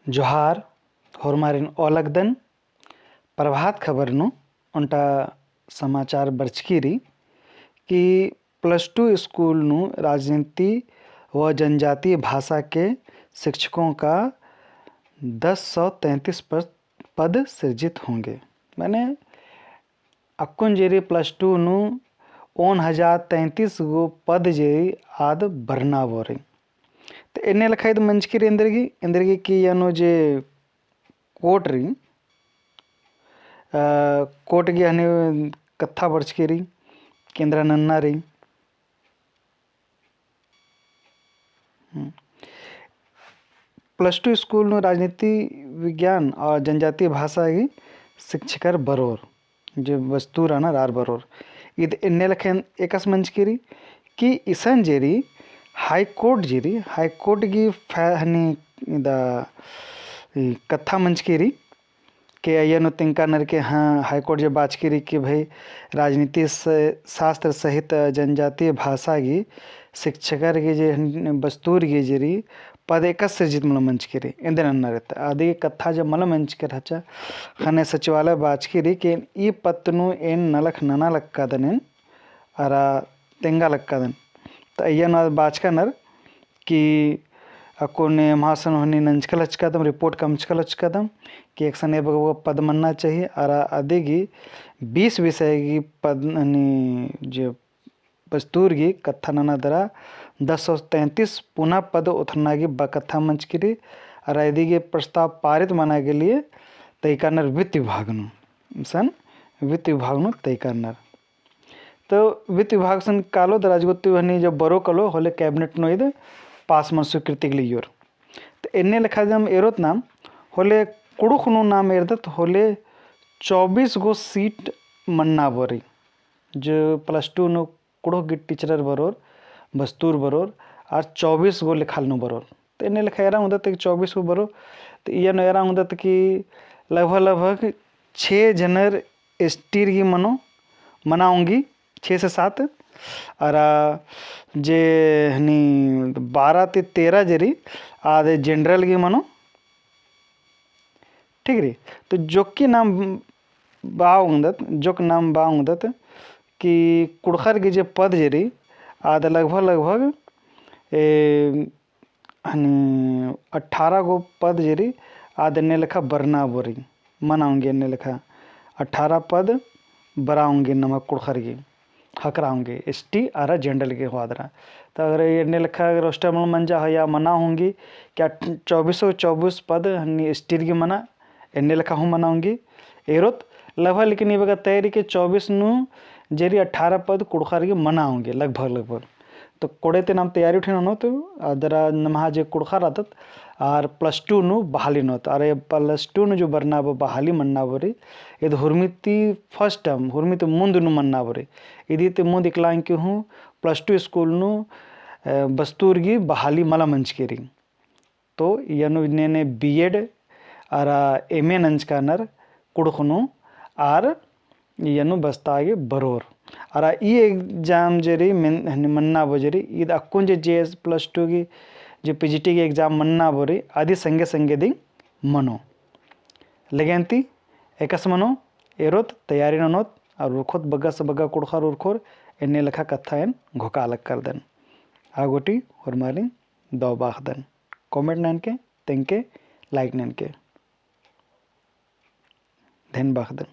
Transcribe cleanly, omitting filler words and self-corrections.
जोहार होरमारिन ओलगदन प्रभात खबरनु उंटा समाचार बरचकीरी कि +2 स्कूल नु राजनीति व जनजातीय भाषा के शिक्षकों का 1033 पद सृजित होंगे। मैंने अक्कुन जेरी +2 नु 1033 गो पद जेरी आद भरना बोरे तो एने लखाइद मंचकिरी इंदरगी की यानो जे कोट री कोट गी हने कथा बरचकिरी केंद्र नन्ना री +2 स्कूल नु राजनीति विज्ञान और जनजातीय भाषा की शिक्षकर बरोर जो वस्तु राना रार बरोर इद इन्ने लखेन एकस मंचकिरी कि इसन जेरी हाई कोर्ट की हनी द कथा मंचकिरी के अयनो तिंका नर के हाँ हाई कोर्ट जो बाचकिरी कि भाई राजनीति शास्त्र सहित जनजातीय भाषा की शिक्षकर की जे बस्तूर की जेरी पद एक सृजित मल मंचकिरी इंदन अन्नरत आदि कथा जो मल मंचकर हचा खने सचिवालय बाचकिरी के ई पत्नु एन नलख नना लक्कादन अरा तेंगा लक्कादन तो अयन बाचका नर कि अकोने महासन होनी नंचकल हचकादम रिपोर्ट कमचकल हचकादम कि एक सने पद मनना चाहिए अरा आदेगी 20 विषय की पद जो बस्तूर की कथा नना दरा 1033 पुनः पद उथरना की बकथा मंचकिरी अरा यदि के प्रस्ताव पारित माना के लिए तय करनर वित्त विभाग वित्त विभाग तय करनर तो वित्त विभाग सन कालो राजगोत्ती हनी जब बरो कलो होले कैबिनेट नो इद पास मन स्वीकृति के लिए तो एने लिखा जम एरोत नाम होले कुड़ुख नु नाम एरदत होले 24 गो सीट मन्ना बोरी जो +2 नु कुड़ुख गी टीचर बरोर बस्तूर बरोर और 24 गो लिखाल नु बरोर तो एने लिखा एरा होता कि 24 गो बरो तो ये नो एरा होता कि लगभग 6 जनर स्टीर की मनाऊंगी 6 से 7 और जे हनी 12 ते 13 जरी आधे जनरल की मनो ठीक री तो जोकी नाम बाउंदत कि कुड़खर की जे पद जरी आधे लगभग हनी 18 गो पद जरी आधे ने लिखा बरना बोरी मनाऊंगी ने लिखा 18 पद बराऊंगी नमक कुड़खर की हकराऊंगी ST आरा जनरल के हुआदरा तो अगर ये लिखा रोस्टर मंजा है या मना होंगी क्या 2424 पद हनी स्टीर की मना एने लिखा हूँ मनाऊंगी एरोत लगभग लेकिन ये बगा तैयारी के 24 नु जेरी 18 पद कुड़खार की मनाऊंगी लगभग तो कोड़े ते नाम तैयारी उठे नो तो अदरा नमहा जे कुड़खार आदत और +2 नु बहाली नोत अरे +2 नु जो बरना बहाली मन्ना बोरी ये हुरमिती फर्स्ट टर्म हुरमिती मुंद नु मन्ना बोरी इदी ते मुंद इकलांग के हूँ +2 स्कूल नु बस्तूर की बहाली मला मंचकेरी तो यनु ने BEd और MA नंचका नर कुड़खनु और यनु बस्तागे बरोर और ये एग्जाम जरी मन्ना बजरी ईद अक्कुन जे JS +2 की जो PGT के एग्जाम मन्ना बोरी आदि संगे दी मनो लेगेंती एकस मनो एरोत तैयारी नोत और रुखोत बग्गा से बग्गा कुड़खार उर्खोर एने लखा कथा एन घोका अलग कर दन आगोटी हुरमालिन दो बाखदन कमेंट नन के तेंके लाइक नन के धन बाखदन।